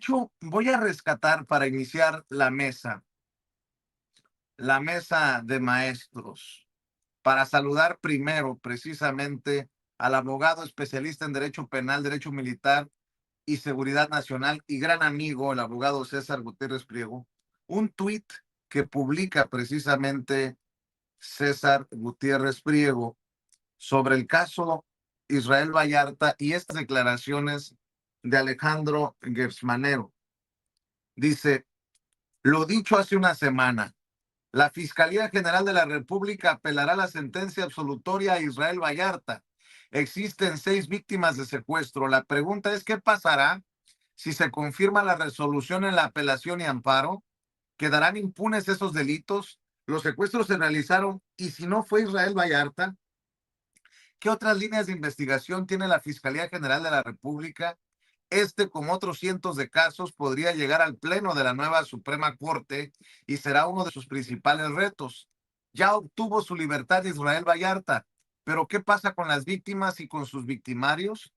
hecho, voy a rescatar para iniciar la mesa de maestros, para saludar primero precisamente al abogado especialista en Derecho Penal, Derecho Militar y Seguridad Nacional y gran amigo, el abogado César Gutiérrez Priego, un tuit que publica precisamente César Gutiérrez Priego sobre el caso Israel Vallarta y estas declaraciones de Alejandro Gersmanero. Dice, lo dicho hace una semana, la Fiscalía General de la República apelará la sentencia absolutoria a Israel Vallarta. Existen 6 víctimas de secuestro. La pregunta es, ¿qué pasará si se confirma la resolución en la apelación y amparo? ¿Quedarán impunes esos delitos? ¿Los secuestros se realizaron? Y si no fue Israel Vallarta, ¿qué otras líneas de investigación tiene la Fiscalía General de la República? Como otros cientos de casos, podría llegar al Pleno de la nueva Suprema Corte y será uno de sus principales retos. Ya obtuvo su libertad Israel Vallarta, pero ¿qué pasa con las víctimas y con sus victimarios?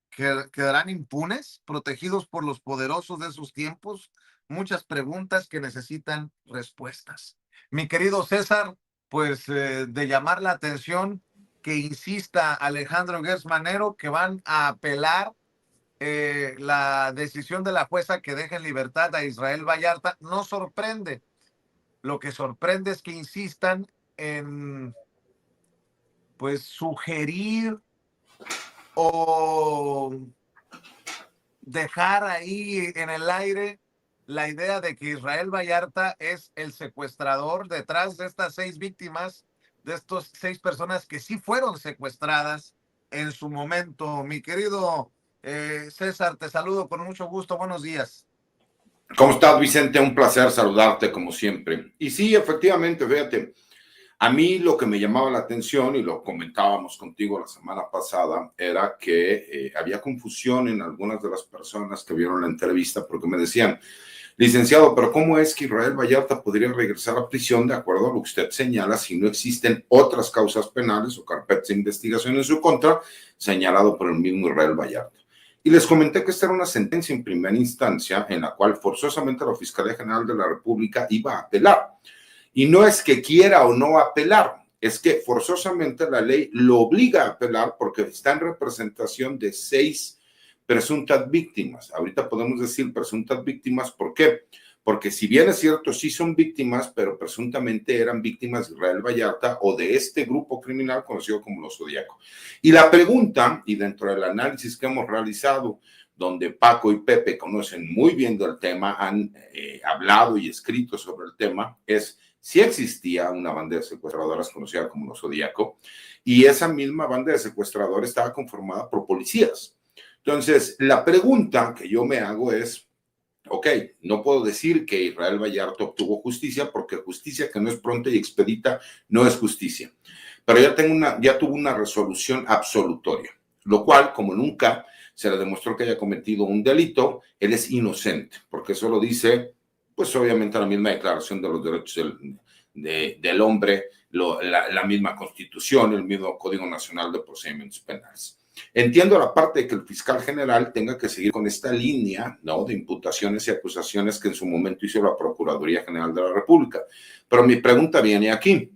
¿Quedarán impunes, protegidos por los poderosos de esos tiempos? Muchas preguntas que necesitan respuestas. Mi querido César, pues de llamar la atención que insista Alejandro Gersmanero que van a apelar la decisión de la jueza que deje en libertad a Israel Vallarta. No sorprende. Lo que sorprende es que insistan en, pues, sugerir o dejar ahí en el aire la idea de que Israel Vallarta es el secuestrador detrás de estas 6 víctimas, de estas 6 personas que sí fueron secuestradas en su momento. Mi querido César, te saludo con mucho gusto. Buenos días. ¿Cómo estás, Vicente? Un placer saludarte como siempre. Y sí, efectivamente, fíjate, a mí lo que me llamaba la atención, y lo comentábamos contigo la semana pasada, era que había confusión en algunas de las personas que vieron la entrevista porque me decían, licenciado, pero ¿cómo es que Israel Vallarta podría regresar a prisión de acuerdo a lo que usted señala si no existen otras causas penales o carpetas de investigación en su contra señalado por el mismo Israel Vallarta? Y les comenté que esta era una sentencia en primera instancia en la cual forzosamente la Fiscalía General de la República iba a apelar. Y no es que quiera o no apelar, es que forzosamente la ley lo obliga a apelar porque está en representación de 6 presuntas víctimas. Ahorita podemos decir presuntas víctimas, ¿por qué? Porque si bien es cierto, sí son víctimas, pero presuntamente eran víctimas de Israel Vallarta o de este grupo criminal conocido como los Zodíaco. Y la pregunta, y dentro del análisis que hemos realizado, donde Paco y Pepe conocen muy bien del tema, han hablado y escrito sobre el tema, es si existía una banda de secuestradoras conocida como los Zodíaco, y esa misma banda de secuestradores estaba conformada por policías. Entonces, la pregunta que yo me hago es, ok, no puedo decir que Israel Vallarta obtuvo justicia porque justicia que no es pronta y expedita no es justicia. Pero ya tuvo una resolución absolutoria, lo cual, como nunca se le demostró que haya cometido un delito, él es inocente, porque eso lo dice, pues obviamente la misma Declaración de los Derechos del Hombre, la misma Constitución, el mismo Código Nacional de Procedimientos Penales. Entiendo la parte de que el fiscal general tenga que seguir con esta línea, ¿no?, de imputaciones y acusaciones que en su momento hizo la Procuraduría General de la República. Pero mi pregunta viene aquí.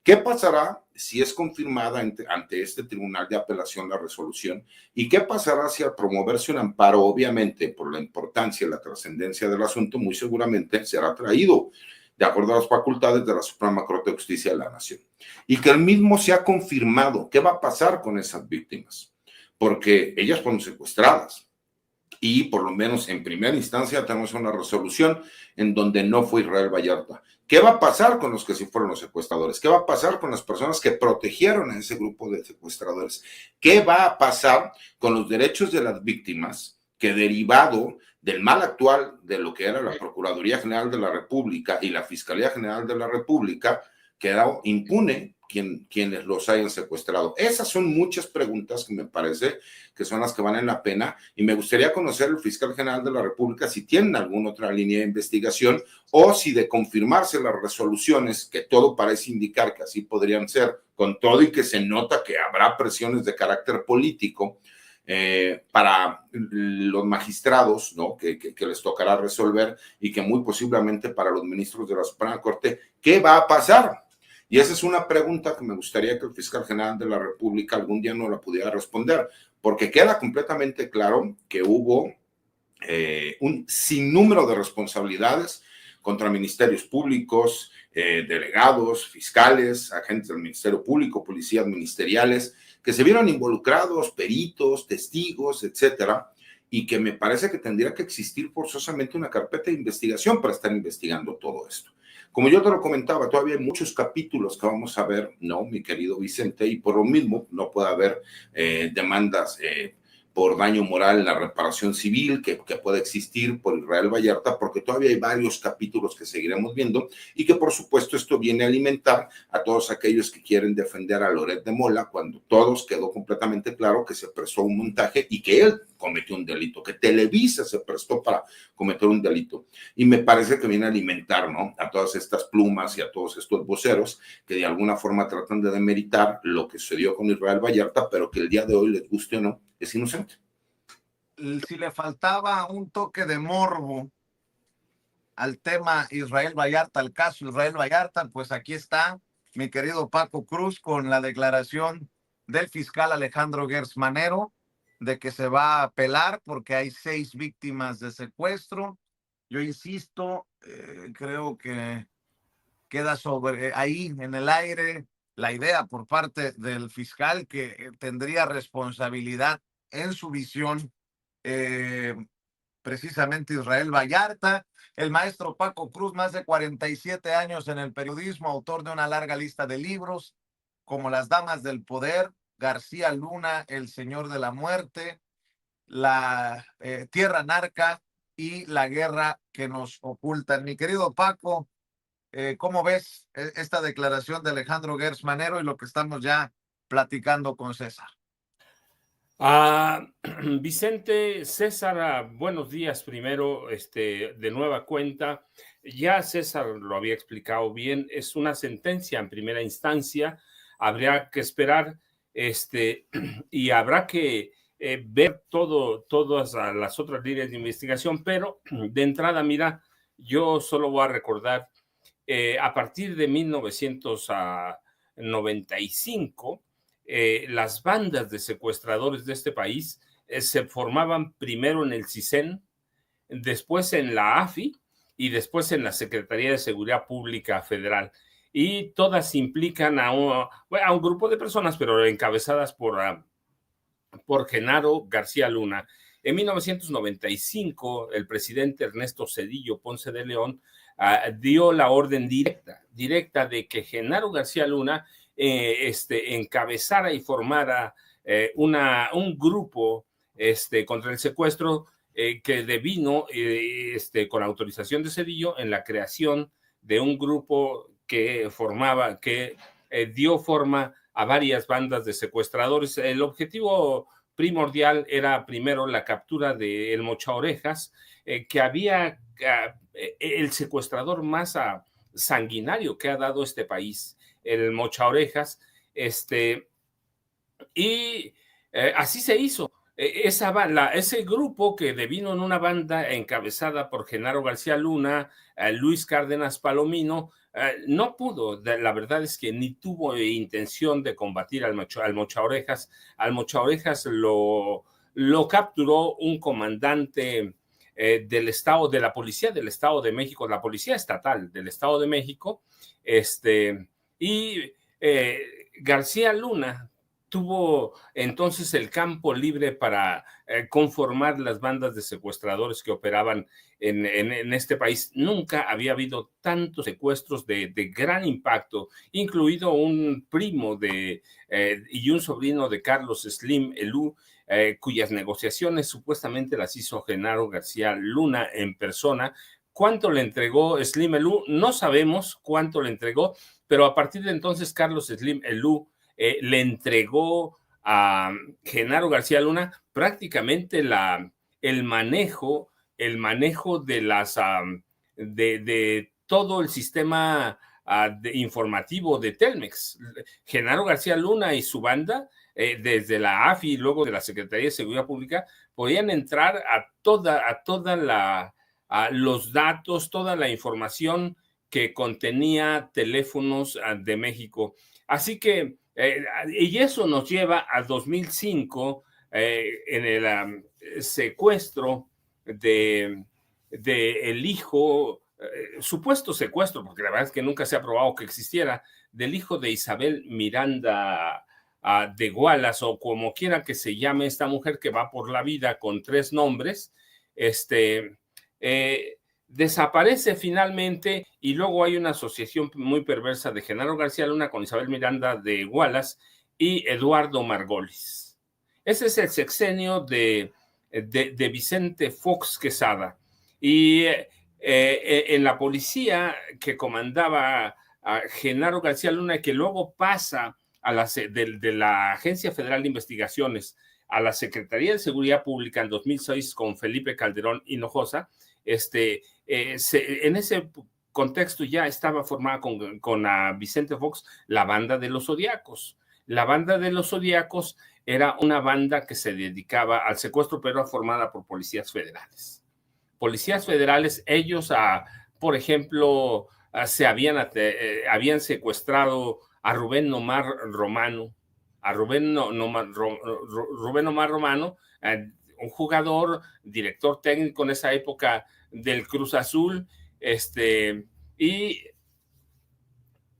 ¿Qué pasará si es confirmada ante este tribunal de apelación la resolución? ¿Y qué pasará si al promoverse un amparo, obviamente por la importancia y la trascendencia del asunto, muy seguramente será traído de acuerdo a las facultades de la Suprema Corte de Justicia de la Nación? Y que el mismo sea confirmado. ¿Qué va a pasar con esas víctimas? Porque ellas fueron secuestradas y por lo menos en primera instancia tenemos una resolución en donde no fue Israel Vallarta. ¿Qué va a pasar con los que sí fueron los secuestradores? ¿Qué va a pasar con las personas que protegieron a ese grupo de secuestradores? ¿Qué va a pasar con los derechos de las víctimas que, derivado del mal actual de lo que era la Procuraduría General de la República y la Fiscalía General de la República, quedó impune quienes los hayan secuestrado? Esas son muchas preguntas que me parece que son las que valen la pena, y me gustaría conocer el fiscal general de la República si tienen alguna otra línea de investigación o si, de confirmarse las resoluciones, que todo parece indicar que así podrían ser, con todo y que se nota que habrá presiones de carácter político, para los magistrados, ¿no? Que les tocará resolver, y que muy posiblemente para los ministros de la Suprema Corte, ¿qué va a pasar? Y esa es una pregunta que me gustaría que el fiscal general de la República algún día nos la pudiera responder, porque queda completamente claro que hubo un sinnúmero de responsabilidades contra ministerios públicos, delegados, fiscales, agentes del Ministerio Público, policías ministeriales, que se vieron involucrados, peritos, testigos, etcétera, y que me parece que tendría que existir forzosamente una carpeta de investigación para estar investigando todo esto. Como yo te lo comentaba, todavía hay muchos capítulos que vamos a ver, ¿no, mi querido Vicente? Y por lo mismo no puede haber demandas por daño moral en la reparación civil que puede existir por Israel Vallarta, porque todavía hay varios capítulos que seguiremos viendo, y que por supuesto esto viene a alimentar a todos aquellos que quieren defender a Loret de Mola, cuando todos quedó completamente claro que se prestó un montaje y que él cometió un delito, que Televisa se prestó para cometer un delito. Y me parece que viene a alimentar, ¿no?, a todas estas plumas y a todos estos voceros que de alguna forma tratan de demeritar lo que sucedió con Israel Vallarta, pero que el día de hoy, les guste o no, es inocente. Si le faltaba un toque de morbo al tema Israel Vallarta, al caso Israel Vallarta, pues aquí está mi querido Paco Cruz con la declaración del fiscal Alejandro Gertz Manero de que se va a apelar porque hay 6 víctimas de secuestro. Yo insisto, creo que queda sobre ahí en el aire la idea por parte del fiscal que tendría responsabilidad en su visión precisamente Israel Vallarta. El maestro Paco Cruz, más de 47 años en el periodismo, autor de una larga lista de libros como Las Damas del Poder, García Luna, El Señor de la Muerte, La Tierra Narca y La Guerra que nos ocultan. Mi querido Paco, ¿cómo ves esta declaración de Alejandro Gertz Manero y lo que estamos ya platicando con César? Vicente, César, buenos días primero, de nueva cuenta. Ya César lo había explicado bien, es una sentencia en primera instancia, habría que esperar, y habrá que ver todas las otras líneas de investigación, pero de entrada, mira, yo solo voy a recordar, a partir de 1995, las bandas de secuestradores de este país se formaban primero en el CISEN, después en la AFI y después en la Secretaría de Seguridad Pública Federal. Y todas implican a un grupo de personas, pero encabezadas por Genaro García Luna. En 1995, el presidente Ernesto Zedillo Ponce de León dio la orden directa de que Genaro García Luna encabezara y formara un grupo contra el secuestro que devino con autorización de Zedillo en la creación de un grupo que dio forma a varias bandas de secuestradores. El objetivo primordial era primero la captura de El Mocha Orejas, que había el secuestrador más sanguinario que ha dado este país, el Mocha Orejas, y así se hizo. Ese grupo que devino en una banda encabezada por Genaro García Luna, Luis Cárdenas Palomino, no pudo, la verdad es que ni tuvo intención de combatir al Mocha Orejas. Al Mocha Orejas lo capturó un comandante del Estado, de la Policía del Estado de México, la Policía Estatal del Estado de México, y García Luna tuvo entonces el campo libre para conformar las bandas de secuestradores que operaban en este país. Nunca había habido tantos secuestros de gran impacto, incluido un primo y un sobrino de Carlos Slim Elú, cuyas negociaciones supuestamente las hizo Genaro García Luna en persona. ¿Cuánto le entregó Slim Elú? No sabemos cuánto le entregó, pero a partir de entonces Carlos Slim Elú le entregó a Genaro García Luna prácticamente el manejo de todo el sistema informativo de Telmex. Genaro García Luna y su banda, desde la AFI y luego de la Secretaría de Seguridad Pública, podían entrar a los datos, toda la información que contenía teléfonos de México. Así que, y eso nos lleva a 2005, en el secuestro de el hijo, supuesto secuestro, porque la verdad es que nunca se ha probado que existiera, del hijo de Isabel Miranda de Wallace, o como quiera que se llame esta mujer que va por la vida con 3 nombres, desaparece finalmente, y luego hay una asociación muy perversa de Genaro García Luna con Isabel Miranda de Wallace y Eduardo Margolis. Ese es el sexenio de Vicente Fox Quesada. Y en la policía que comandaba a Genaro García Luna, que luego pasa de la Agencia Federal de Investigaciones a la Secretaría de Seguridad Pública en 2006 con Felipe Calderón Hinojosa, en ese contexto ya estaba formada con Vicente Fox la Banda de los Zodiacos. La Banda de los Zodiacos era una banda que se dedicaba al secuestro, pero era formada por policías federales. Policías federales, ellos, por ejemplo, se habían secuestrado a Rubén Omar Romano, Rubén Omar Romano, un jugador, director técnico en esa época del Cruz Azul, y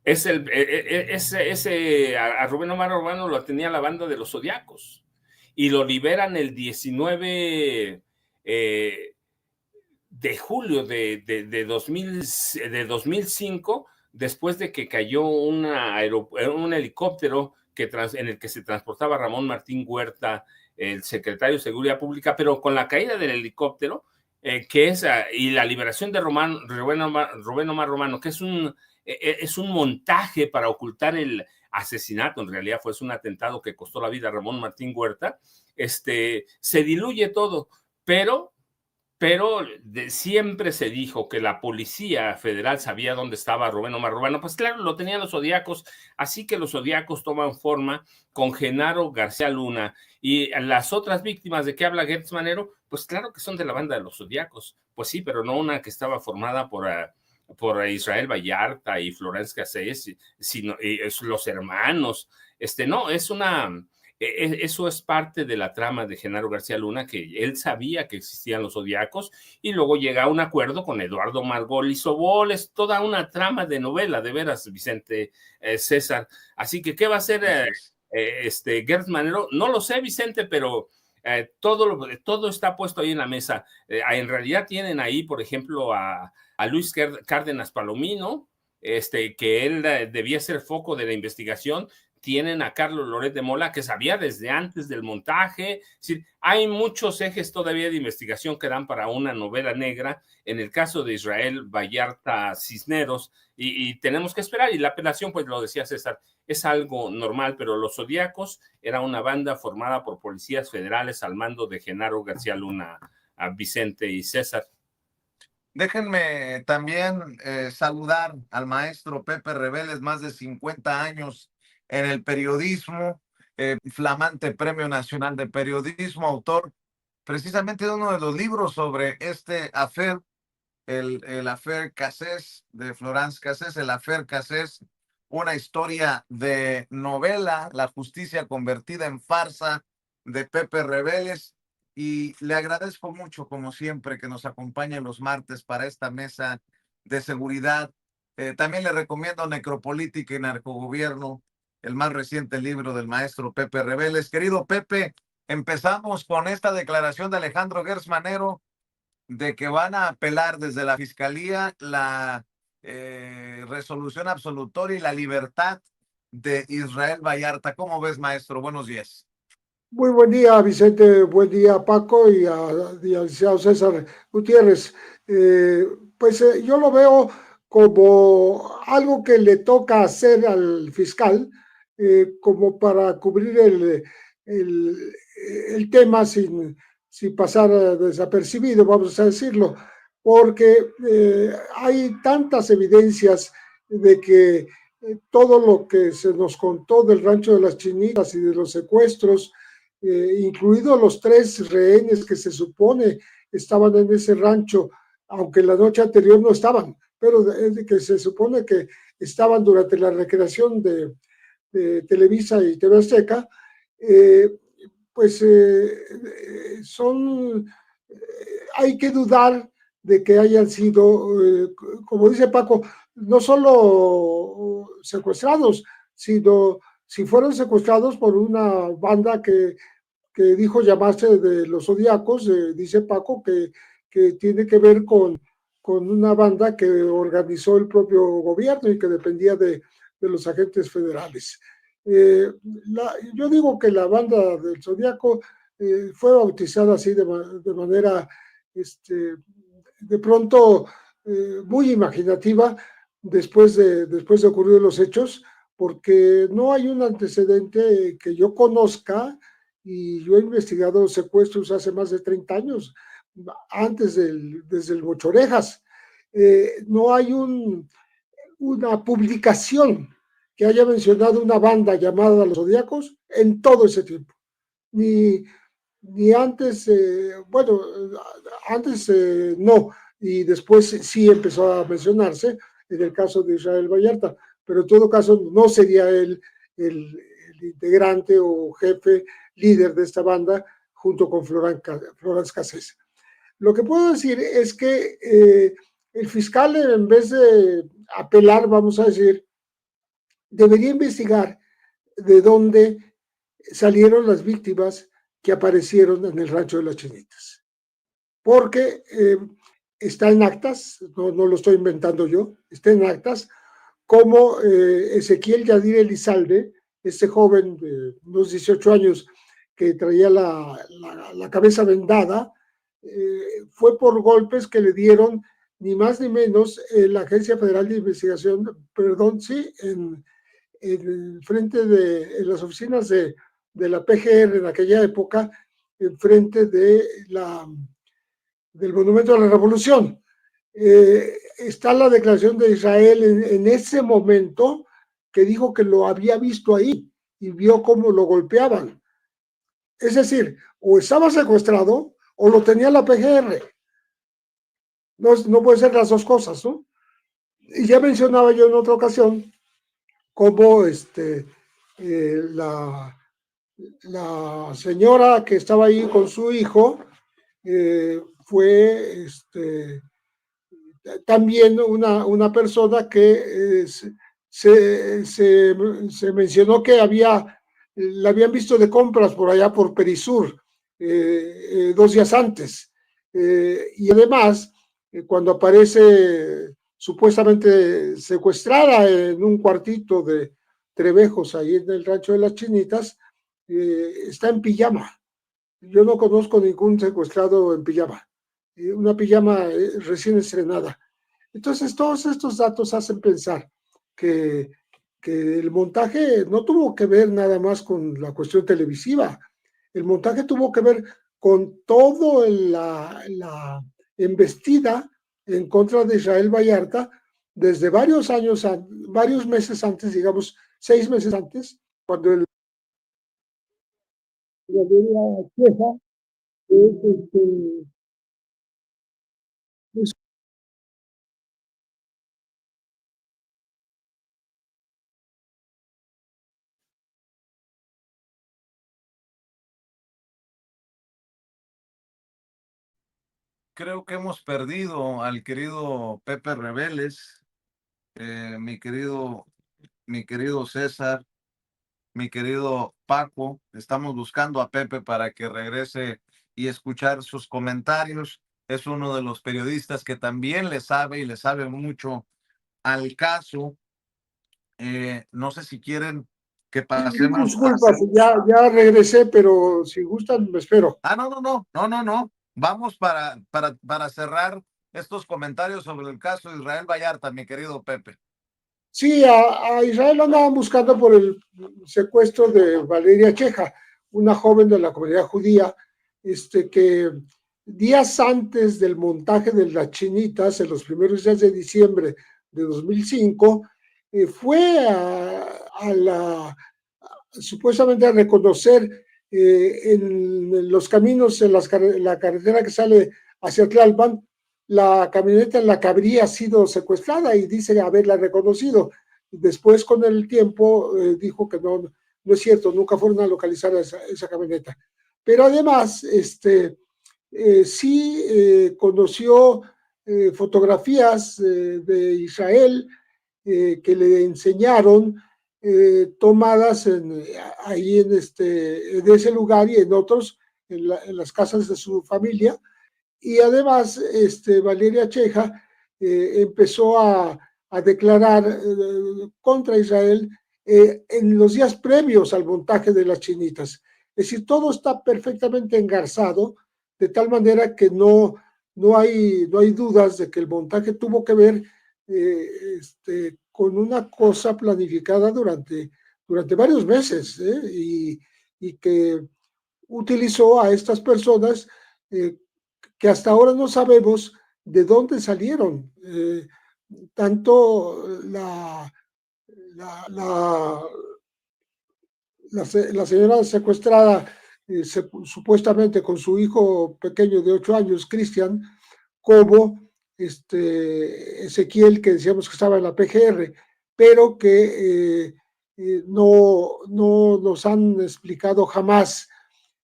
a Rubén Omar Romano lo tenía la Banda de los Zodiacos, y lo liberan el 19 de julio de 2005, después de que cayó un helicóptero en el que se transportaba Ramón Martín Huerta, el secretario de Seguridad Pública, pero con la caída del helicóptero, y la liberación de Rubén Omar Romano, que es un montaje para ocultar el asesinato, en realidad fue un atentado que costó la vida a Ramón Martín Huerta, se diluye todo, pero siempre se dijo que la Policía Federal sabía dónde estaba Rubén Omar Romano. Pues claro, lo tenían los Zodiacos, así que los Zodiacos toman forma con Genaro García Luna. Y las otras víctimas de que habla Gertz Manero, pues claro que son de la Banda de los Zodiacos. Pues sí, pero no una que estaba formada por Israel Vallarta y Florence Cassés, sino los hermanos. No, eso es parte de la trama de Genaro García Luna, que él sabía que existían los Zodiacos, y luego llega a un acuerdo con Eduardo Margolis Sobol. Es toda una trama de novela, de veras, Vicente, César. Así que, ¿qué va a hacer Gertz Manero? No lo sé, Vicente, pero todo está puesto ahí en la mesa. En realidad tienen ahí, por ejemplo, a Luis Cárdenas Palomino, que él debía ser foco de la investigación. Tienen a Carlos Loret de Mola, que sabía desde antes del montaje. Es decir, hay muchos ejes todavía de investigación que dan para una novela negra. En el caso de Israel Vallarta Cisneros, y tenemos que esperar. Y la apelación, pues lo decía César, es algo normal, pero los Zodiacos era una banda formada por policías federales al mando de Genaro García Luna, a Vicente y César. Déjenme también saludar al maestro Pepe Reveles, más de 50 años en el periodismo, flamante Premio Nacional de Periodismo, autor precisamente de uno de los libros sobre este affair, el affair Cassés, de Florence Cassés, el affair Cassés, una historia de novela, la justicia convertida en farsa, de Pepe Reveles. Y le agradezco mucho, como siempre, que nos acompañe los martes para esta mesa de seguridad. También le recomiendo Necropolítica y Narcogobierno, el más reciente libro del maestro Pepe Reveles. Querido Pepe, empezamos con esta declaración de Alejandro Gertz Manero de que van a apelar desde la Fiscalía la resolución absolutoria y la libertad de Israel Vallarta. ¿Cómo ves, maestro? Buenos días. Muy buen día, Vicente. Buen día, Paco, y al licenciado César Gutiérrez. Yo lo veo como algo que le toca hacer al fiscal, como para cubrir el tema sin pasar desapercibido, vamos a decirlo, porque hay tantas evidencias de que todo lo que se nos contó del rancho de las Chinitas y de los secuestros, incluidos los 3 rehenes que se supone estaban en ese rancho, aunque la noche anterior no estaban, pero que se supone que estaban durante la recreación de Televisa y TV Azteca, pues hay que dudar de que hayan sido, como dice Paco, no solo secuestrados, sino si fueron secuestrados por una banda que dijo llamarse de los Zodiacos, dice Paco, que tiene que ver con una banda que organizó el propio gobierno y que dependía de los agentes federales. Yo digo que la banda del Zodiaco fue bautizada así de manera de pronto muy imaginativa después de ocurrir los hechos, porque no hay un antecedente que yo conozca, y yo he investigado secuestros hace más de 30 años, desde el Bochorejas. No hay una publicación que haya mencionado una banda llamada Los Zodiacos en todo ese tiempo. Ni antes, bueno, antes no, y después sí empezó a mencionarse en el caso de Israel Vallarta, pero en todo caso no sería él el integrante o jefe líder de esta banda junto con Florence Cassés. Lo que puedo decir es que el fiscal, en vez de apelar, vamos a decir, debería investigar de dónde salieron las víctimas que aparecieron en el rancho de las Chinitas. Porque está en actas, no lo estoy inventando yo, está en actas, como Ezequiel Yadir Elizalde, este joven de unos 18 años que traía la cabeza vendada, fue por golpes que le dieron ni más ni menos la Agencia Federal de Investigación, perdón, sí, en frente en las oficinas de la PGR en aquella época, en frente del Monumento a la Revolución. Está la declaración de Israel en ese momento, que dijo que lo había visto ahí y vio cómo lo golpeaban. Es decir, o estaba secuestrado o lo tenía la PGR. No puede ser las dos cosas, ¿no? Y ya mencionaba yo en otra ocasión cómo la señora que estaba ahí con su hijo fue también una persona que se mencionó que la habían visto de compras por allá por Perisur 2 días antes. Y además, cuando aparece supuestamente secuestrada en un cuartito de Trevejos, ahí en el rancho de las Chinitas, está en pijama. Yo no conozco ningún secuestrado en pijama. Una pijama recién estrenada. Entonces, todos estos datos hacen pensar que el montaje no tuvo que ver nada más con la cuestión televisiva. El montaje tuvo que ver con toda la embestida en contra de Israel Vallarta desde varios meses antes, digamos 6 meses antes, cuando la Valeria Cheja es Creo que hemos perdido al querido Pepe Rebeles, mi querido César, mi querido Paco. Estamos buscando a Pepe para que regrese y escuchar sus comentarios. Es uno de los periodistas que también le sabe y le sabe mucho al caso. No sé si quieren que pasemos. Disculpas, ya regresé, pero si gustan, me espero. No. Vamos para cerrar estos comentarios sobre el caso de Israel Vallarta, mi querido Pepe. Sí, a Israel lo andaban buscando por el secuestro de Valeria Cheja, una joven de la comunidad judía, que días antes del montaje de las Chinitas, en los primeros días de diciembre de 2005, fue supuestamente a reconocer en los caminos, en la carretera que sale hacia Tlalpan, la camioneta en la que habría sido secuestrada y dice haberla reconocido. Después, con el tiempo, dijo que no es cierto, nunca fueron a localizar esa camioneta. Pero además, sí conoció fotografías de Israel que le enseñaron tomadas ahí en ese lugar y en otros, en las casas de su familia. Y además, Valeria Cheja empezó a declarar contra Israel en los días previos al montaje de las chinitas. Es decir, todo está perfectamente engarzado, de tal manera que no hay dudas de que el montaje tuvo que ver con una cosa planificada durante varios meses, y que utilizó a estas personas que hasta ahora no sabemos de dónde salieron. Tanto la señora secuestrada, supuestamente con su hijo pequeño de 8 años, Cristian, como Ezequiel, que decíamos que estaba en la PGR, pero que no nos han explicado jamás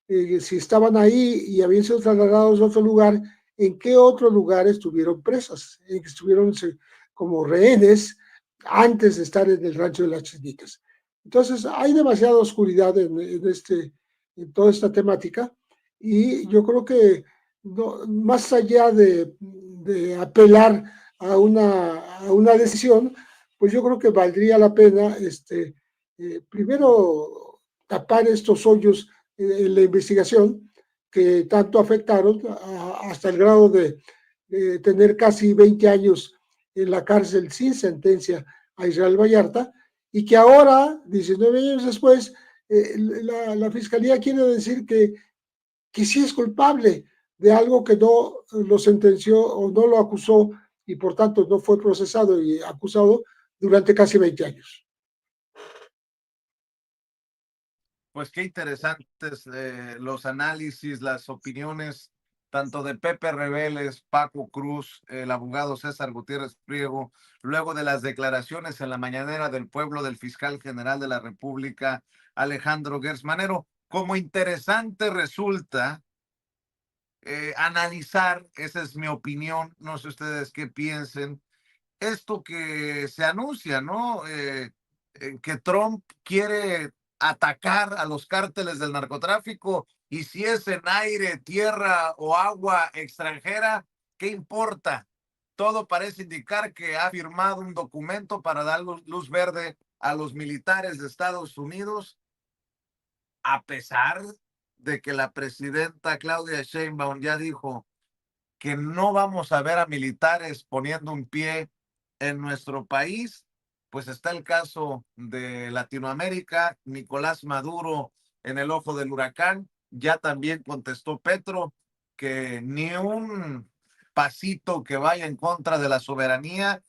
si estaban ahí y habían sido trasladados a otro lugar, en qué otro lugar estuvieron presas, en que estuvieron como rehenes antes de estar en el rancho de las Chinitas. Entonces, hay demasiada oscuridad en toda esta temática, y yo creo que más allá de apelar a una decisión, pues yo creo que valdría la pena primero tapar estos hoyos en la investigación que tanto afectaron hasta el grado de tener casi 20 años en la cárcel sin sentencia a Israel Vallarta, y que ahora, 19 años después, la fiscalía quiere decir que sí es culpable de algo que no lo sentenció o no lo acusó, y por tanto no fue procesado y acusado durante casi 20 años. Pues qué interesantes los análisis, las opiniones, tanto de Pepe Reveles, Paco Cruz, el abogado César Gutiérrez Priego, luego de las declaraciones en la mañanera del pueblo del fiscal general de la República, Alejandro Gertz Manero. Como interesante resulta analizar, esa es mi opinión, no sé ustedes qué piensen, esto que se anuncia, ¿no? Que Trump quiere atacar a los cárteles del narcotráfico, y si es en aire, tierra o agua extranjera, ¿qué importa? Todo parece indicar que ha firmado un documento para dar luz verde a los militares de Estados Unidos, a pesar de que la presidenta Claudia Sheinbaum ya dijo que no vamos a ver a militares poniendo un pie en nuestro país. Pues está el caso de Latinoamérica, Nicolás Maduro en el ojo del huracán. Ya también contestó Petro que ni un pasito que vaya en contra de la soberanía.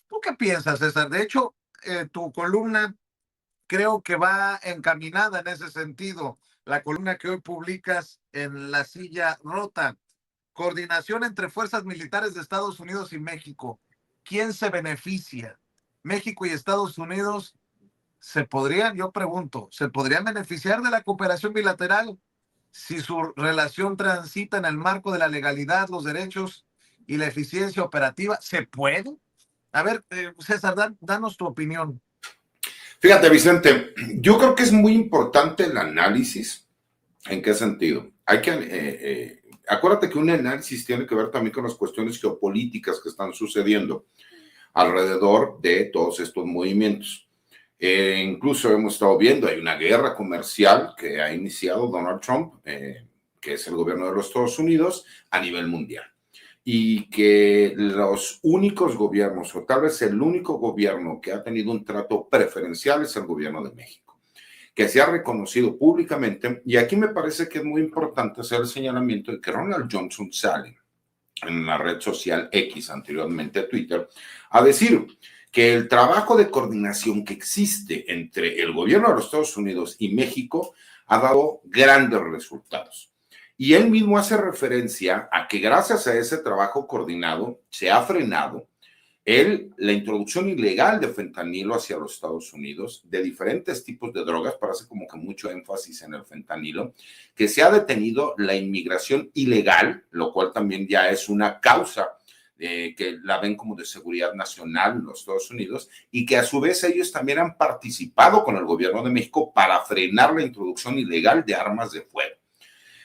¿Tú qué piensas, César? De hecho, tu columna creo que va encaminada en ese sentido. La columna que hoy publicas en La Silla Rota. Coordinación entre fuerzas militares de Estados Unidos y México. ¿Quién se beneficia? México y Estados Unidos yo pregunto, ¿se podrían beneficiar de la cooperación bilateral si su relación transita en el marco de la legalidad, los derechos y la eficiencia operativa? ¿Se puede? A ver, César, danos tu opinión. Fíjate, Vicente, yo creo que es muy importante el análisis. ¿En qué sentido? Hay que acuérdate que un análisis tiene que ver también con las cuestiones geopolíticas que están sucediendo alrededor de todos estos movimientos. Incluso hemos estado viendo, hay una guerra comercial que ha iniciado Donald Trump, que es el gobierno de los Estados Unidos, a nivel mundial. Y que los únicos gobiernos, o tal vez el único gobierno que ha tenido un trato preferencial es el gobierno de México, que se ha reconocido públicamente. Y aquí me parece que es muy importante hacer el señalamiento de que Ronald Johnson sale en la red social X, anteriormente Twitter, a decir que el trabajo de coordinación que existe entre el gobierno de los Estados Unidos y México ha dado grandes resultados. Y él mismo hace referencia a que gracias a ese trabajo coordinado se ha frenado la introducción ilegal de fentanilo hacia los Estados Unidos, de diferentes tipos de drogas, parece como que mucho énfasis en el fentanilo, que se ha detenido la inmigración ilegal, lo cual también ya es una causa que la ven como de seguridad nacional en los Estados Unidos, y que a su vez ellos también han participado con el gobierno de México para frenar la introducción ilegal de armas de fuego.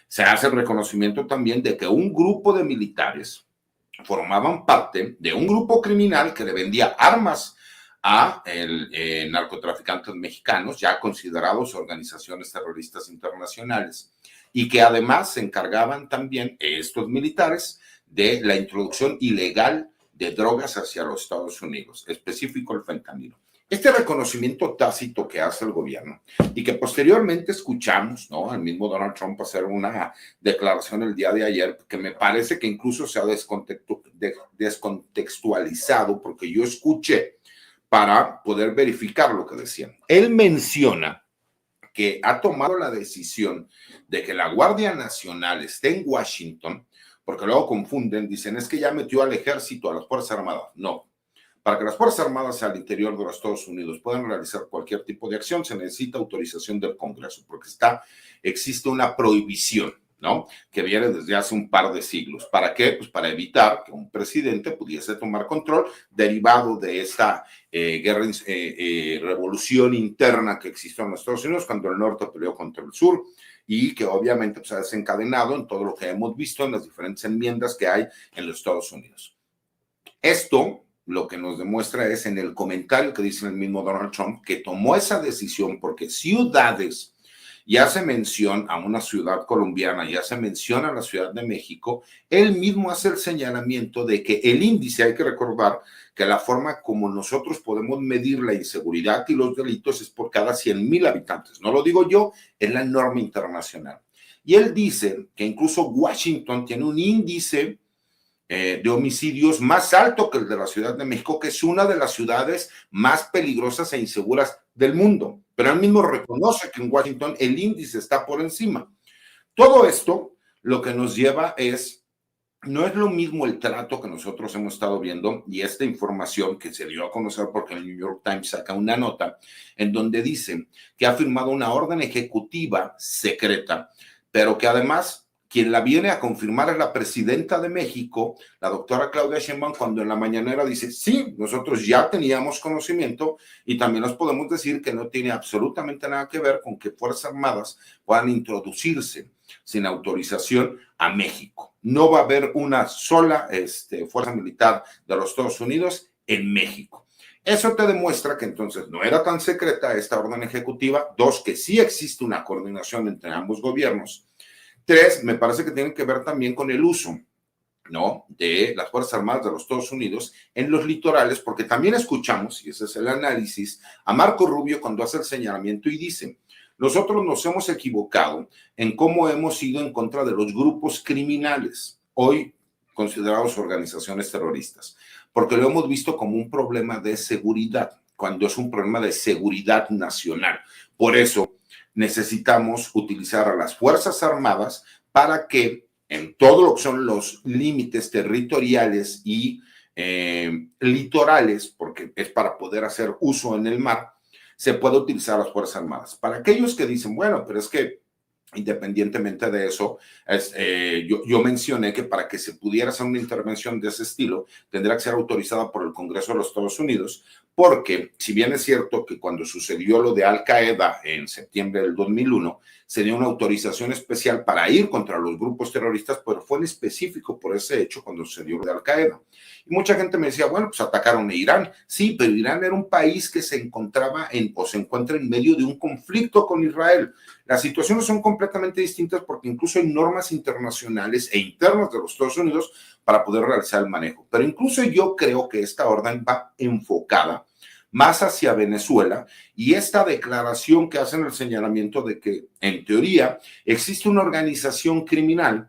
Se hace el reconocimiento también de que un grupo de militares formaban parte de un grupo criminal que le vendía armas a narcotraficantes mexicanos, ya considerados organizaciones terroristas internacionales, y que además se encargaban también estos militares de la introducción ilegal de drogas hacia los Estados Unidos, específico el fentanilo. Este reconocimiento tácito que hace el gobierno y que posteriormente escuchamos, ¿no?, al mismo Donald Trump hacer una declaración el día de ayer, que me parece que incluso se ha descontextualizado, porque yo escuché para poder verificar lo que decían. Él menciona que ha tomado la decisión de que la Guardia Nacional esté en Washington, porque luego confunden, dicen, es que ya metió al ejército, a las Fuerzas Armadas. No. Para que las Fuerzas Armadas al interior de los Estados Unidos puedan realizar cualquier tipo de acción, se necesita autorización del Congreso, porque existe una prohibición, ¿no?, que viene desde hace un par de siglos. ¿Para qué? Pues para evitar que un presidente pudiese tomar control derivado de esta revolución interna que existió en los Estados Unidos cuando el norte peleó contra el sur, y que obviamente pues, ha desencadenado en todo lo que hemos visto en las diferentes enmiendas que hay en los Estados Unidos. Esto lo que nos demuestra es en el comentario que dice el mismo Donald Trump, que tomó esa decisión porque ciudades, ya se menciona a una ciudad colombiana, ya se menciona a la Ciudad de México, él mismo hace el señalamiento de que el índice, hay que recordar que la forma como nosotros podemos medir la inseguridad y los delitos es por cada 100,000 habitantes. No lo digo yo, es la norma internacional. Y él dice que incluso Washington tiene un índice de homicidios más alto que el de la Ciudad de México, que es una de las ciudades más peligrosas e inseguras del mundo. Pero él mismo reconoce que en Washington el índice está por encima. Todo esto lo que nos lleva no es lo mismo el trato que nosotros hemos estado viendo, y esta información que se dio a conocer porque el New York Times saca una nota en donde dice que ha firmado una orden ejecutiva secreta, pero que además quien la viene a confirmar es la presidenta de México, la doctora Claudia Sheinbaum, cuando en la mañanera dice, sí, nosotros ya teníamos conocimiento, y también nos podemos decir que no tiene absolutamente nada que ver con que Fuerzas Armadas puedan introducirse sin autorización a México. No va a haber una sola fuerza militar de los Estados Unidos en México. Eso te demuestra que entonces no era tan secreta esta orden ejecutiva. 2, que sí existe una coordinación entre ambos gobiernos. 3, me parece que tiene que ver también con el uso, ¿no?, de las Fuerzas Armadas de los Estados Unidos en los litorales, porque también escuchamos, y ese es el análisis, a Marco Rubio cuando hace el señalamiento y dice, nosotros nos hemos equivocado en cómo hemos ido en contra de los grupos criminales, hoy considerados organizaciones terroristas, porque lo hemos visto como un problema de seguridad, cuando es un problema de seguridad nacional. Por eso necesitamos utilizar a las Fuerzas Armadas para que en todo lo que son los límites territoriales y litorales, porque es para poder hacer uso en el mar, se pueda utilizar las Fuerzas Armadas. Para aquellos que dicen, bueno, pero es que independientemente de eso, yo mencioné que para que se pudiera hacer una intervención de ese estilo, tendrá que ser autorizada por el Congreso de los Estados Unidos, porque si bien es cierto que cuando sucedió lo de Al Qaeda en septiembre del 2001, se dio una autorización especial para ir contra los grupos terroristas, pero fue en específico por ese hecho cuando sucedió lo de Al Qaeda. Y mucha gente me decía, bueno, pues atacaron a Irán. Sí, pero Irán era un país que se encontraba o se encuentra en medio de un conflicto con Israel. Las situaciones son completamente distintas porque incluso hay normas internacionales e internas de los Estados Unidos para poder realizar el manejo. Pero incluso yo creo que esta orden va enfocada más hacia Venezuela, y esta declaración que hacen el señalamiento de que en teoría existe una organización criminal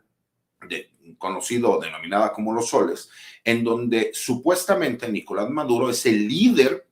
conocido o denominada como los soles, en donde supuestamente Nicolás Maduro es el líder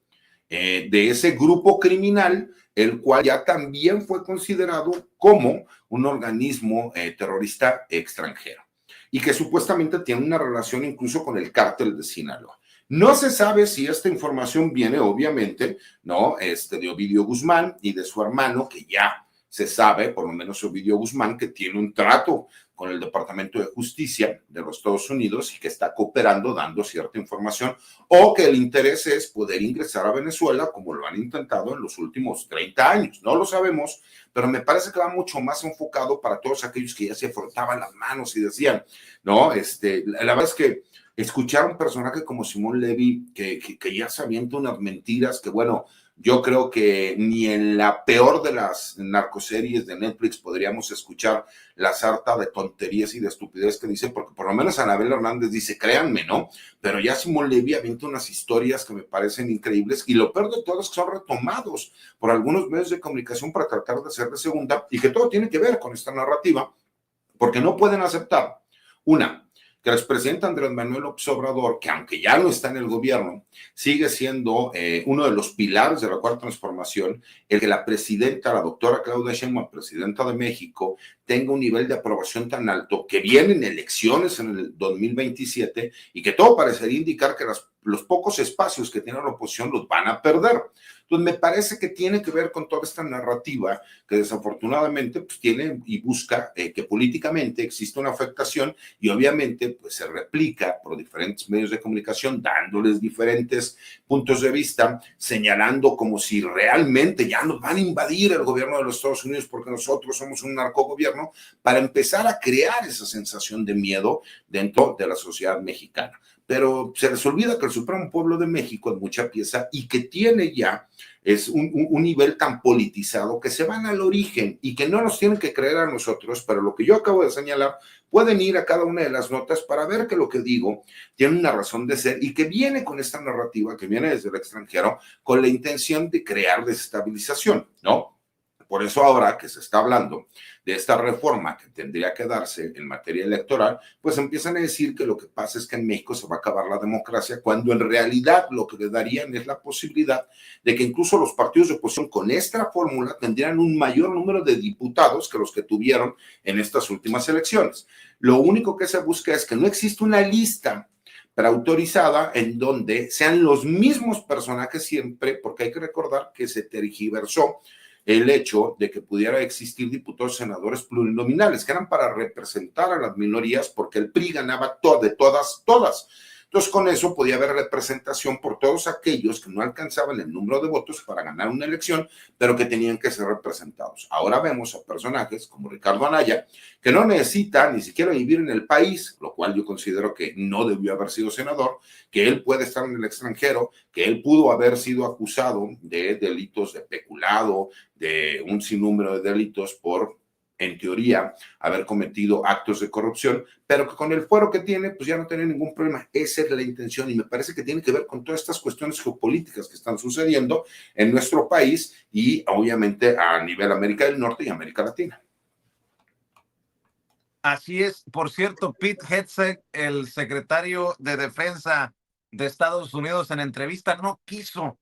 de ese grupo criminal, el cual ya también fue considerado como un organismo terrorista extranjero y que supuestamente tiene una relación incluso con el cártel de Sinaloa. No se sabe si esta información viene, obviamente, ¿no? De Ovidio Guzmán y de su hermano, que ya se sabe, por lo menos Ovidio Guzmán, que tiene un trato con el Departamento de Justicia de los Estados Unidos y que está cooperando, dando cierta información, o que el interés es poder ingresar a Venezuela, como lo han intentado en los últimos 30 años. No lo sabemos, pero me parece que va mucho más enfocado para todos aquellos que ya se frotaban las manos y decían, no, la verdad es que escuchar a un personaje como Simón Levy, que ya se avienta unas mentiras que, bueno, yo creo que ni en la peor de las narcoseries de Netflix podríamos escuchar la sarta de tonterías y de estupidez que dice, porque por lo menos Anabel Hernández dice, créanme, ¿no? Pero ya Simón Levy avienta unas historias que me parecen increíbles y lo peor de todo es que son retomados por algunos medios de comunicación para tratar de hacer de segunda y que todo tiene que ver con esta narrativa, porque no pueden aceptar, una, que el expresidente Andrés Manuel López Obrador, que aunque ya no está en el gobierno, sigue siendo uno de los pilares de la Cuarta Transformación, el que la presidenta, la doctora Claudia Sheinbaum, presidenta de México, tenga un nivel de aprobación tan alto que vienen elecciones en el 2027 y que todo parecería indicar que los pocos espacios que tiene la oposición los van a perder. Entonces, me parece que tiene que ver con toda esta narrativa que desafortunadamente pues, tiene y busca que políticamente existe una afectación y obviamente pues, se replica por diferentes medios de comunicación, dándoles diferentes puntos de vista, señalando como si realmente ya nos van a invadir el gobierno de los Estados Unidos porque nosotros somos un narcogobierno, para empezar a crear esa sensación de miedo dentro de la sociedad mexicana. Pero se les olvida que el Supremo Pueblo de México es mucha pieza y que tiene ya un nivel tan politizado que se van al origen y que no nos tienen que creer a nosotros, pero lo que yo acabo de señalar, pueden ir a cada una de las notas para ver que lo que digo tiene una razón de ser y que viene con esta narrativa que viene desde el extranjero con la intención de crear desestabilización, ¿no? Por eso ahora que se está hablando de esta reforma que tendría que darse en materia electoral, pues empiezan a decir que lo que pasa es que en México se va a acabar la democracia, cuando en realidad lo que le darían es la posibilidad de que incluso los partidos de oposición con esta fórmula tendrían un mayor número de diputados que los que tuvieron en estas últimas elecciones. Lo único que se busca es que no existe una lista preautorizada en donde sean los mismos personajes siempre, porque hay que recordar que se tergiversó el hecho de que pudiera existir diputados y senadores plurinominales, que eran para representar a las minorías, porque el PRI ganaba de todas. Entonces, con eso podía haber representación por todos aquellos que no alcanzaban el número de votos para ganar una elección, pero que tenían que ser representados. Ahora vemos a personajes como Ricardo Anaya, que no necesita ni siquiera vivir en el país, lo cual yo considero que no debió haber sido senador, que él puede estar en el extranjero, que él pudo haber sido acusado de delitos de peculado, de un sinnúmero de delitos por, en teoría, haber cometido actos de corrupción, pero que con el fuero que tiene, pues ya no tiene ningún problema. Esa es la intención y me parece que tiene que ver con todas estas cuestiones geopolíticas que están sucediendo en nuestro país y obviamente a nivel América del Norte y América Latina. Así es. Por cierto, Pete Hegseth, el secretario de Defensa de Estados Unidos, en entrevista no quiso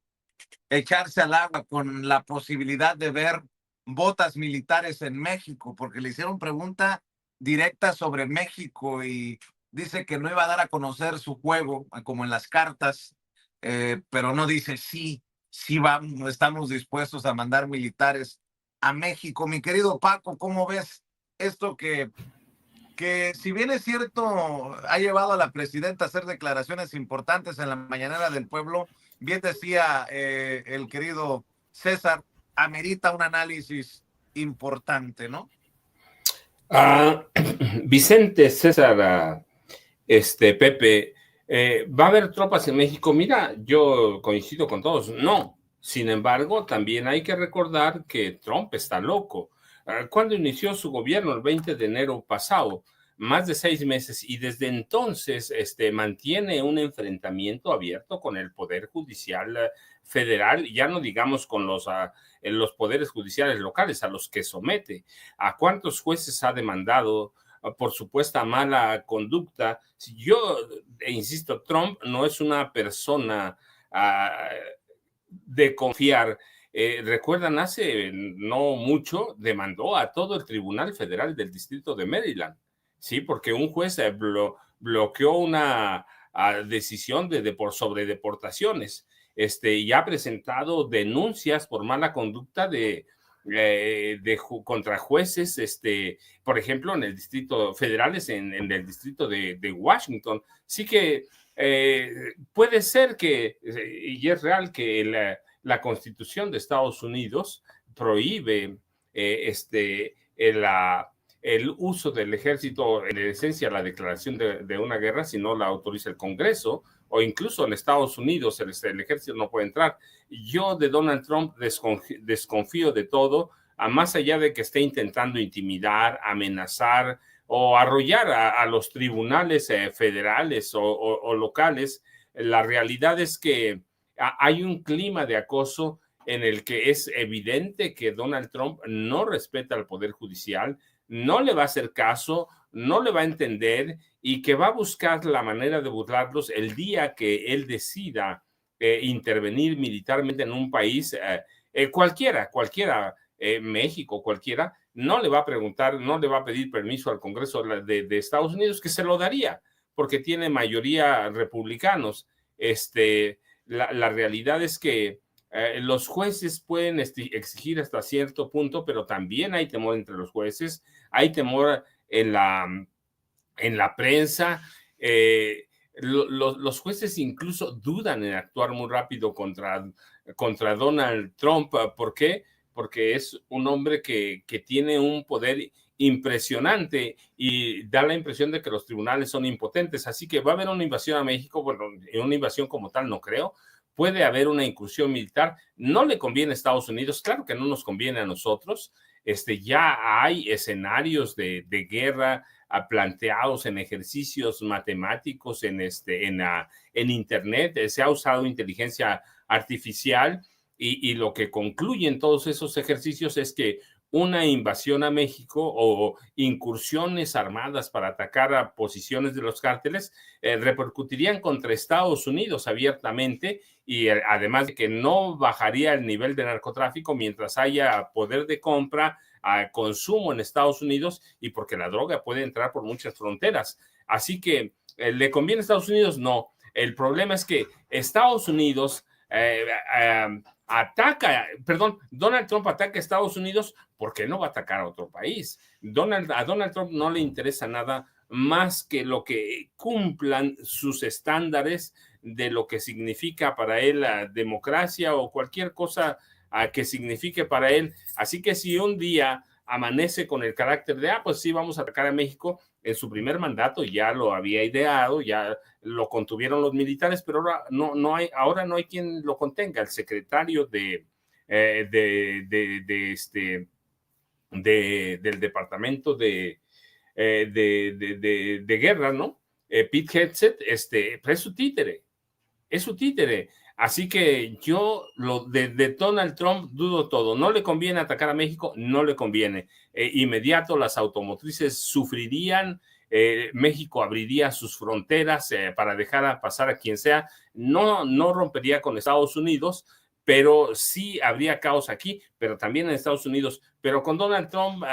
echarse al agua con la posibilidad de ver botas militares en México, porque le hicieron pregunta directa sobre México y dice que no iba a dar a conocer su juego, como en las cartas, pero no dice sí vamos, estamos dispuestos a mandar militares a México. Mi querido Paco, ¿cómo ves esto que si bien es cierto, ha llevado a la presidenta a hacer declaraciones importantes en la mañanera del pueblo? Bien decía el querido César, amerita un análisis importante, ¿no? Vicente, César, Pepe, ¿va a haber tropas en México? Mira, yo coincido con todos, no. Sin embargo, también hay que recordar que Trump está loco. Cuando inició su gobierno, el 20 de enero pasado, más de 6 meses, y desde entonces mantiene un enfrentamiento abierto con el Poder Judicial federal, ya no digamos con los poderes judiciales locales a los que somete. ¿A cuántos jueces ha demandado? por supuesta mala conducta. Yo insisto, Trump no es una persona de confiar. Recuerdan, hace no mucho demandó a todo el Tribunal Federal del Distrito de Maryland, sí, porque un juez bloqueó una decisión sobre deportaciones, y ha presentado denuncias por mala conducta contra jueces, por ejemplo, en el distrito federales, en el distrito de Washington. Sí que puede ser que, y es real, que la Constitución de Estados Unidos prohíbe el uso del ejército, en esencia la declaración de una guerra, si no la autoriza el Congreso, o incluso en Estados Unidos el ejército no puede entrar. Yo de Donald Trump desconfío de todo, más allá de que esté intentando intimidar, amenazar o arrollar a los tribunales federales o locales. La realidad es que hay un clima de acoso en el que es evidente que Donald Trump no respeta al Poder Judicial, no le va a hacer caso, no le va a entender y que va a buscar la manera de burlarlos el día que él decida intervenir militarmente en un país, cualquiera, México, cualquiera, no le va a preguntar, no le va a pedir permiso al Congreso de Estados Unidos, que se lo daría, porque tiene mayoría republicanos. La realidad es que los jueces pueden exigir hasta cierto punto, pero también hay temor entre los jueces, hay temor en la prensa. Los jueces incluso dudan en actuar muy rápido contra Donald Trump. ¿Por qué? Porque es un hombre que tiene un poder impresionante y da la impresión de que los tribunales son impotentes. Así que va a haber una invasión a México. Bueno, una invasión como tal no creo. Puede haber una incursión militar. No le conviene a Estados Unidos. Claro que no nos conviene a nosotros. Ya hay escenarios de guerra planteados en ejercicios matemáticos, en Internet. Se ha usado inteligencia artificial y lo que concluyen todos esos ejercicios es que una invasión a México o incursiones armadas para atacar a posiciones de los cárteles repercutirían contra Estados Unidos abiertamente, y además de que no bajaría el nivel de narcotráfico mientras haya poder de compra, consumo en Estados Unidos, y porque la droga puede entrar por muchas fronteras. Así que, ¿le conviene a Estados Unidos? No. El problema es que Estados Unidos Donald Trump ataca a Estados Unidos porque no va a atacar a otro país. A Donald Trump no le interesa nada más que lo que cumplan sus estándares de lo que significa para él la democracia o cualquier cosa que signifique para él. Así que si un día amanece con el carácter de, pues sí, vamos a atacar a México, en su primer mandato ya lo había ideado, ya lo contuvieron los militares, pero ahora no hay quien lo contenga. El secretario del Departamento de Guerra, ¿no? Pete Hegseth, es su títere. Así que yo de Donald Trump dudo todo. No le conviene atacar a México, no le conviene. Inmediato las automotrices sufrirían, México abriría sus fronteras para dejar pasar a quien sea. No rompería con Estados Unidos, pero sí habría caos aquí, pero también en Estados Unidos. Pero con Donald Trump,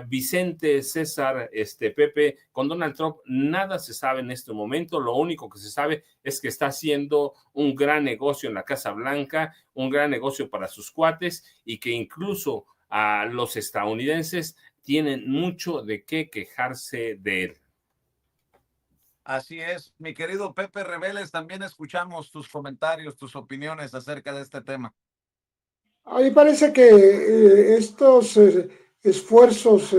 Vicente, César, Pepe, con Donald Trump nada se sabe en este momento. Lo único que se sabe es que está haciendo un gran negocio en la Casa Blanca, un gran negocio para sus cuates, y que incluso a los estadounidenses tienen mucho de qué quejarse de él. Así es, mi querido Pepe Reveles, también escuchamos tus comentarios, tus opiniones acerca de este tema. A mí parece que estos esfuerzos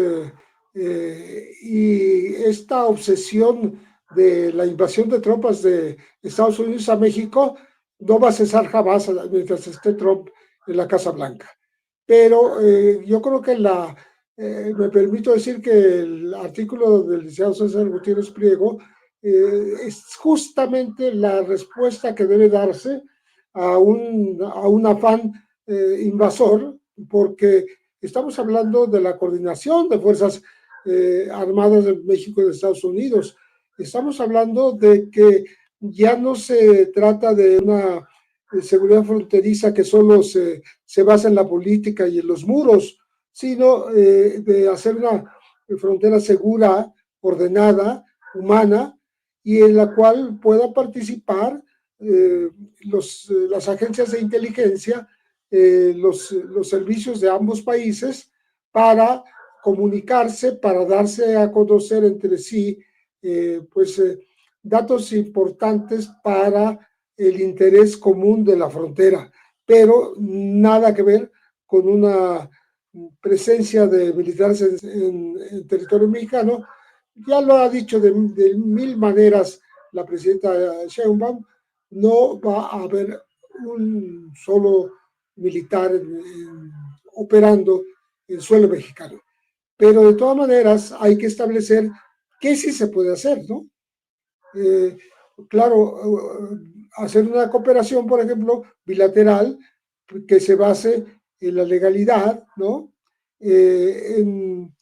y esta obsesión de la invasión de tropas de Estados Unidos a México no va a cesar jamás mientras esté Trump en la Casa Blanca. Pero yo creo que me permito decir que el artículo del licenciado César Gutiérrez Priego es justamente la respuesta que debe darse a un afán invasor, porque estamos hablando de la coordinación de fuerzas armadas de México y de Estados Unidos. Estamos hablando de que ya no se trata de una seguridad fronteriza que solo se basa en la política y en los muros, sino de hacer una frontera segura, ordenada, humana, y en la cual puedan participar las agencias de inteligencia, los servicios de ambos países para comunicarse, para darse a conocer entre sí, datos importantes para el interés común de la frontera, pero nada que ver con una presencia de militares en territorio mexicano. Ya lo ha dicho de mil maneras la presidenta Sheinbaum, no va a haber un solo militar operando en suelo mexicano. Pero de todas maneras hay que establecer qué sí se puede hacer, ¿no? Claro, hacer una cooperación, por ejemplo, bilateral, que se base en la legalidad, ¿no? En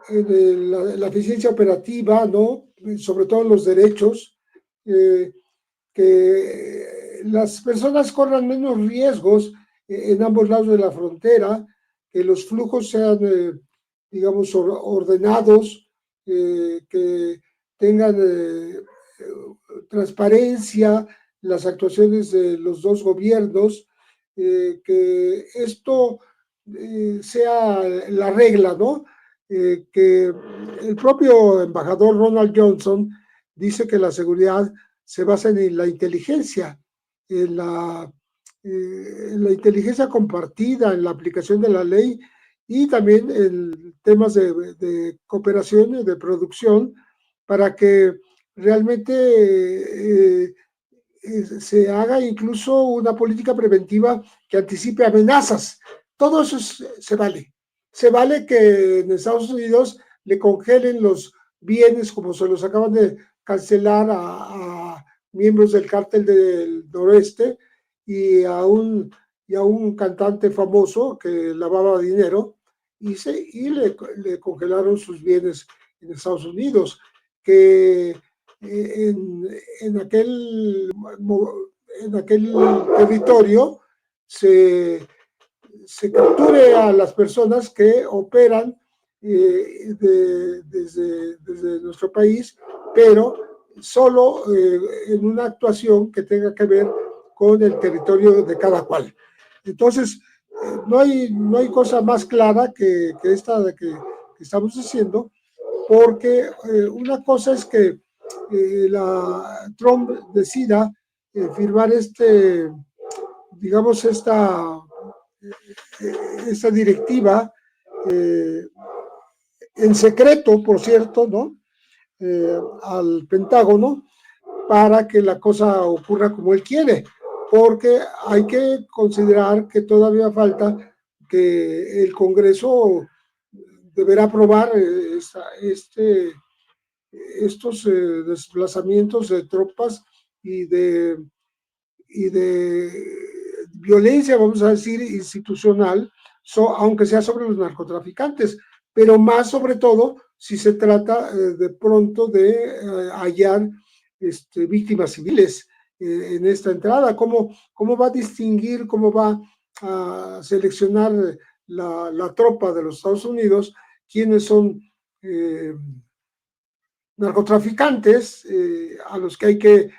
la eficiencia operativa, ¿no? Sobre todo en los derechos, que las personas corran menos riesgos en ambos lados de la frontera, que los flujos sean, digamos, ordenados, que tengan transparencia, las actuaciones de los dos gobiernos, que esto sea la regla, ¿no? Que el propio embajador Ronald Johnson dice que la seguridad se basa en la inteligencia, en la inteligencia compartida, en la aplicación de la ley y también en temas de cooperación y de producción para que realmente se haga incluso una política preventiva que anticipe amenazas. Todo eso se vale. Se vale que en Estados Unidos le congelen los bienes como se los acaban de cancelar a miembros del cártel del noroeste y a un cantante famoso que lavaba dinero y le congelaron sus bienes en Estados Unidos, que en aquel territorio se capture a las personas que operan desde nuestro país, pero solo en una actuación que tenga que ver con el territorio de cada cual. Entonces, no hay cosa más clara que esta de que estamos diciendo, porque una cosa es que Trump decida firmar digamos, esta directiva en secreto, por cierto, ¿no? Al Pentágono para que la cosa ocurra como él quiere, porque hay que considerar que todavía falta que el Congreso deberá aprobar estos desplazamientos de tropas y de violencia, vamos a decir, institucional, aunque sea sobre los narcotraficantes, pero más sobre todo si se trata de pronto de hallar víctimas civiles en esta entrada. ¿Cómo va a distinguir, cómo va a seleccionar la tropa de los Estados Unidos quiénes son narcotraficantes a los que hay que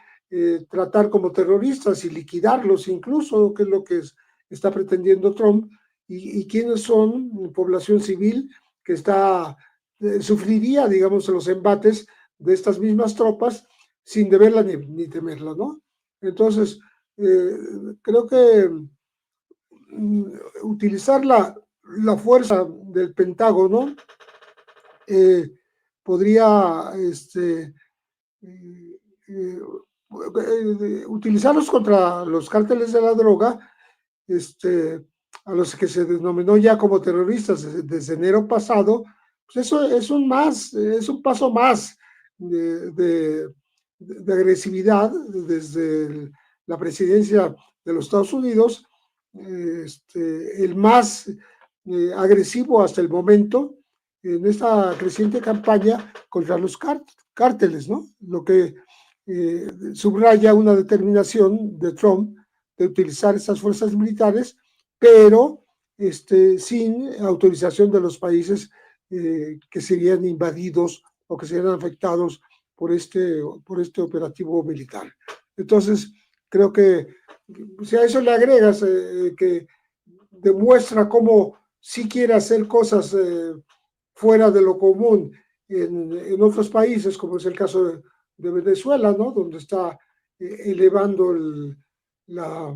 tratar como terroristas y liquidarlos incluso, que es lo que está pretendiendo Trump, y quiénes son población civil que sufriría, digamos, los embates de estas mismas tropas sin deberla ni temerla, ¿no? Entonces, creo que utilizar la fuerza del Pentágono podría utilizarlos contra los cárteles de la droga, a los que se denominó ya como terroristas desde enero pasado. Pues eso es un paso más de agresividad desde la presidencia de los Estados Unidos, el más agresivo hasta el momento, en esta creciente campaña contra los cárteles, ¿no? Lo que subraya una determinación de Trump de utilizar estas fuerzas militares, pero sin autorización de los países que serían invadidos o que serían afectados por este operativo militar. Entonces, creo que si a eso le agregas que demuestra cómo sí quiere hacer cosas fuera de lo común en otros países, como es el caso de Venezuela, ¿no? Donde está elevando la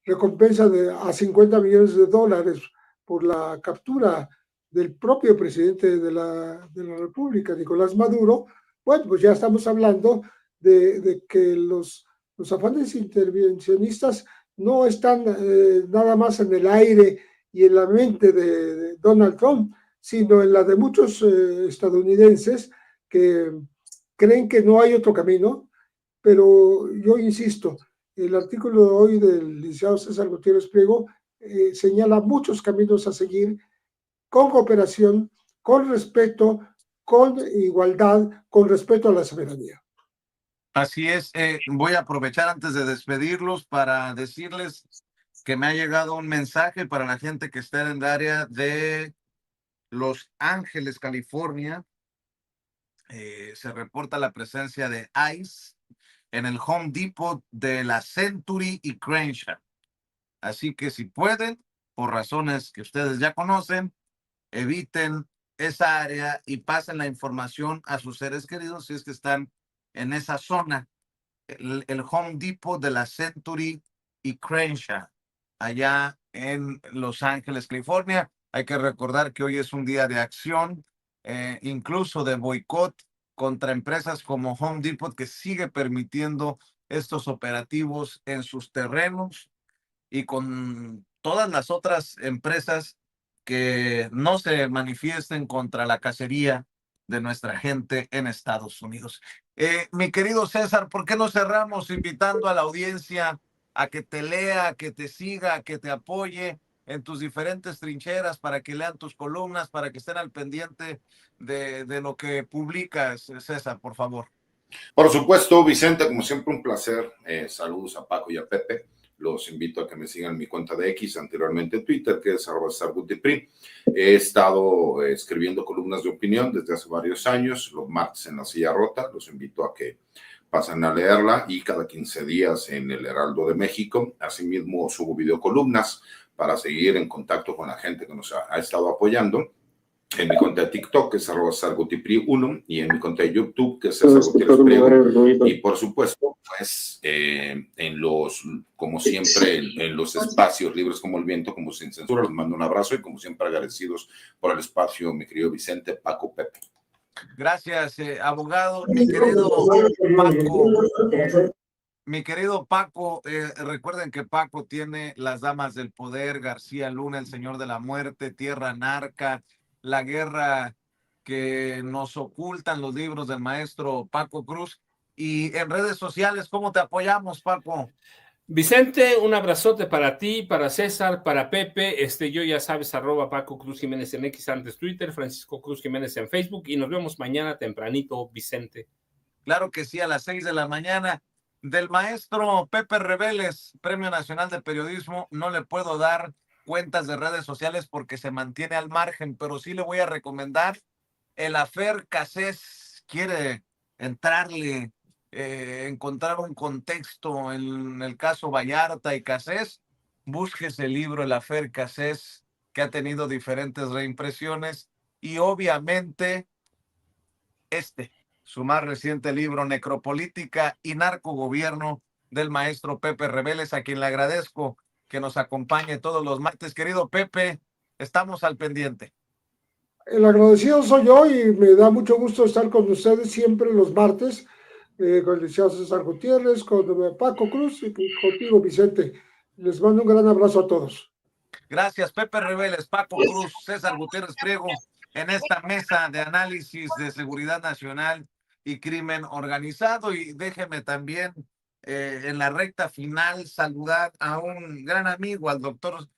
recompensa a $50 millones por la captura del propio presidente de la República, Nicolás Maduro. Bueno, pues ya estamos hablando de que los afanes intervencionistas no están nada más en el aire y en la mente de Donald Trump, sino en la de muchos estadounidenses que creen que no hay otro camino, pero yo insisto, el artículo de hoy del licenciado César Gutiérrez Priego señala muchos caminos a seguir con cooperación, con respeto, con igualdad, con respeto a la soberanía. Así es, voy a aprovechar antes de despedirlos para decirles que me ha llegado un mensaje para la gente que está en el área de Los Ángeles, California. Se reporta la presencia de ICE en el Home Depot de la Century y Crenshaw. Así que si pueden, por razones que ustedes ya conocen, eviten esa área y pasen la información a sus seres queridos si es que están en esa zona. El Home Depot de la Century y Crenshaw, allá en Los Ángeles, California. Hay que recordar que hoy es un día de acción, incluso de boicot contra empresas como Home Depot, que sigue permitiendo estos operativos en sus terrenos, y con todas las otras empresas que no se manifiesten contra la cacería de nuestra gente en Estados Unidos. Mi querido César, ¿por qué no cerramos invitando a la audiencia a que te lea, que te siga, que te apoye en tus diferentes trincheras, para que lean tus columnas, para que estén al pendiente de lo que publicas, César, por favor? Por supuesto, Vicente, como siempre, un placer. Saludos a Paco y a Pepe. Los invito a que me sigan en mi cuenta de X, anteriormente Twitter, que es @StarGutiPri. He estado escribiendo columnas de opinión desde hace varios años, los martes en La Silla Rota. Los invito a que pasen a leerla, y cada 15 días en el Heraldo de México. Asimismo, subo videocolumnas para seguir en contacto con la gente que nos ha estado apoyando. En mi cuenta de TikTok, que es @SarGutiPri1, y en mi cuenta de YouTube, que es César Gutiérrez Priego. Y por supuesto, pues, como siempre, en los espacios libres como el viento, como sin censura, les mando un abrazo, y como siempre agradecidos por el espacio, mi querido Vicente, Paco, Pepe. Gracias, abogado. Mi querido Paco, recuerden que Paco tiene Las Damas del Poder, García Luna, El Señor de la Muerte, Tierra Narca, La Guerra que nos ocultan los libros del maestro Paco Cruz. Y en redes sociales, ¿cómo te apoyamos, Paco? Vicente, un abrazote para ti, para César, para Pepe. Yo ya sabes, @Paco Cruz Jiménez en X, antes Twitter, Francisco Cruz Jiménez en Facebook, y nos vemos mañana tempranito, Vicente. Claro que sí, a las 6 de la mañana. Del maestro Pepe Reveles, Premio Nacional de Periodismo, no le puedo dar cuentas de redes sociales porque se mantiene al margen, pero sí le voy a recomendar el Afer Cassés. Quiere entrarle, encontrar un contexto en el caso Vallarta y Cassés. Búsquese el libro El Afer Cassés, que ha tenido diferentes reimpresiones, y obviamente su más reciente libro, Necropolítica y Narcogobierno, del maestro Pepe Reveles, a quien le agradezco que nos acompañe todos los martes. Querido Pepe, estamos al pendiente. El agradecido soy yo, y me da mucho gusto estar con ustedes siempre los martes, con el licenciado César Gutiérrez, con Paco Cruz y contigo, Vicente. Les mando un gran abrazo a todos. Gracias, Pepe Reveles, Paco Cruz, César Gutiérrez Priego, en esta mesa de análisis de seguridad nacional y crimen organizado. Y déjeme también, en la recta final, saludar a un gran amigo, al doctor